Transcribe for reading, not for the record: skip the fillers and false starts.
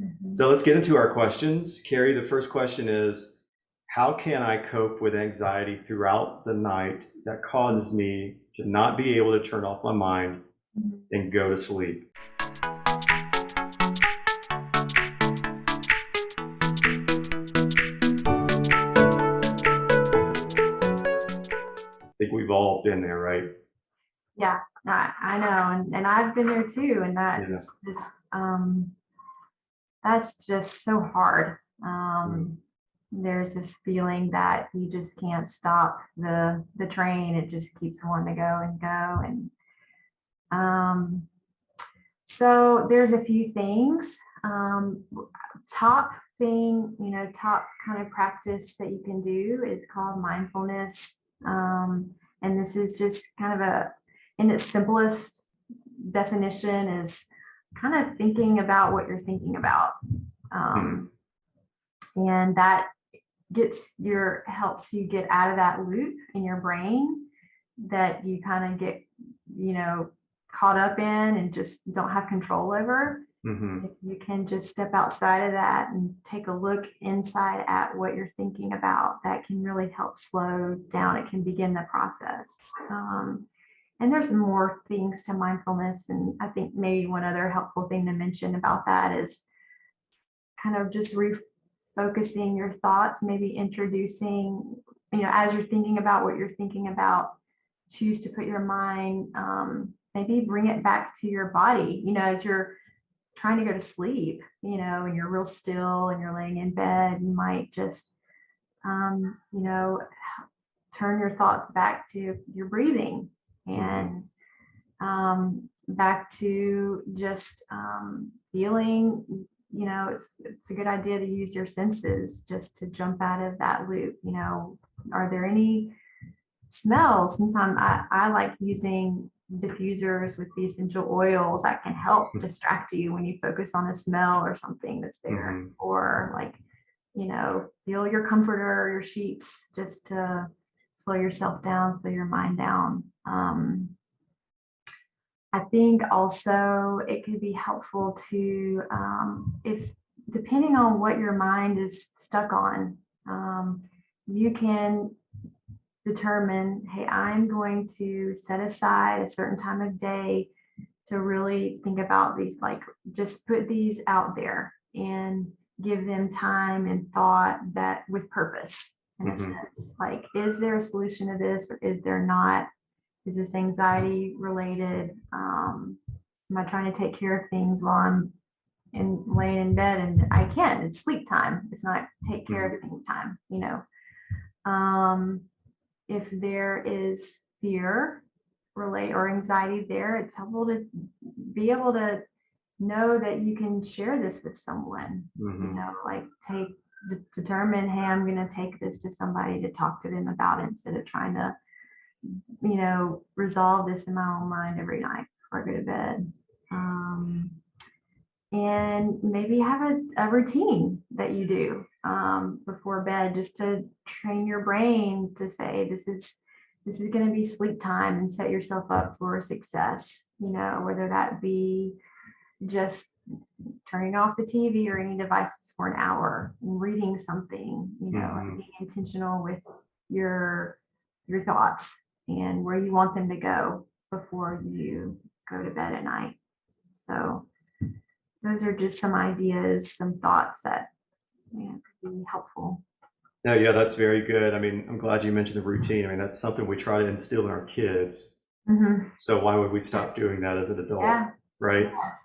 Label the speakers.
Speaker 1: Mhm.
Speaker 2: So let's get into our questions. Carrie, the first question is, how can I cope with anxiety throughout the night that causes me to not be able to turn off my mind
Speaker 1: Mhm.
Speaker 2: and go to sleep? I think we've all been there, right?
Speaker 1: Yeah, I know, and I've been there too, and
Speaker 2: Yeah.
Speaker 1: just um, that's just so hard.
Speaker 2: Mm.
Speaker 1: There's this feeling that you just can't stop the train. It just keeps wanting to go and go, and um, so there's a few things. Um, Top thing, top kind of practice that you can do is called mindfulness. And this is just kind of in its simplest definition, is kind of thinking about what you're thinking about.
Speaker 2: Mm.
Speaker 1: Um, and that helps you get out of that loop in your brain that you kind of get, you know, caught up in and just don't have control over.
Speaker 2: Hmm.
Speaker 1: If you can just step outside of that and take a look inside at what you're thinking about, that can really help slow down. It can begin the process. And there's more things to mindfulness. And I think maybe one other helpful thing to mention about that is kind of just refocusing your thoughts, maybe introducing, as you're thinking about what you're thinking about, choose to put your mind, maybe bring it back to your body, as you're trying to go to sleep, and you're real still and you're laying in bed. You might just, um, you know, turn your thoughts back to your breathing
Speaker 2: Hmm.
Speaker 1: and back to just feeling. It's a good idea to use your senses just to jump out of that loop. Are there any smells? Sometimes I like using diffusers with the essential oils that can help distract you when you focus on a smell or something that's there.
Speaker 2: Hmm.
Speaker 1: Or like, feel your comforter or your sheets just to slow yourself down, slow your mind down. I think also it could be helpful to, if depending on what your mind is stuck on, you can determine, hey, I'm going to set aside a certain time of day to really think about these, like just put these out there and give them time and thought, that with purpose, in a
Speaker 2: Hmm.
Speaker 1: sense. Like, is there a solution to this or is there not? Is this anxiety related? Am I trying to take care of things while I'm laying in bed? And I can. It's sleep time. It's not take care
Speaker 2: Hmm.
Speaker 1: of things time. Um, if there is fear relate or anxiety there, it's helpful to be able to know that you can share this with someone.
Speaker 2: Hmm.
Speaker 1: Like determine, hey, I'm going to take this to somebody to talk to them about it, instead of trying to, resolve this in my own mind every night before I go to bed. Um, and maybe have a routine that you do before bed, just to train your brain to say, this is going to be sleep time, and set yourself up for success, whether that be just turning off the TV or any devices for an hour and reading something, and
Speaker 2: Hmm.
Speaker 1: being intentional with your thoughts and where you want them to go before you go to bed at night. So those are just some ideas, some thoughts that, could be helpful.
Speaker 2: Yeah, yeah, that's very good. I mean, I'm glad you mentioned the routine. I mean, that's something we try to instill in our kids.
Speaker 1: Hmm.
Speaker 2: So why would we stop doing that as an adult,
Speaker 1: Yeah.
Speaker 2: right?
Speaker 1: Yes.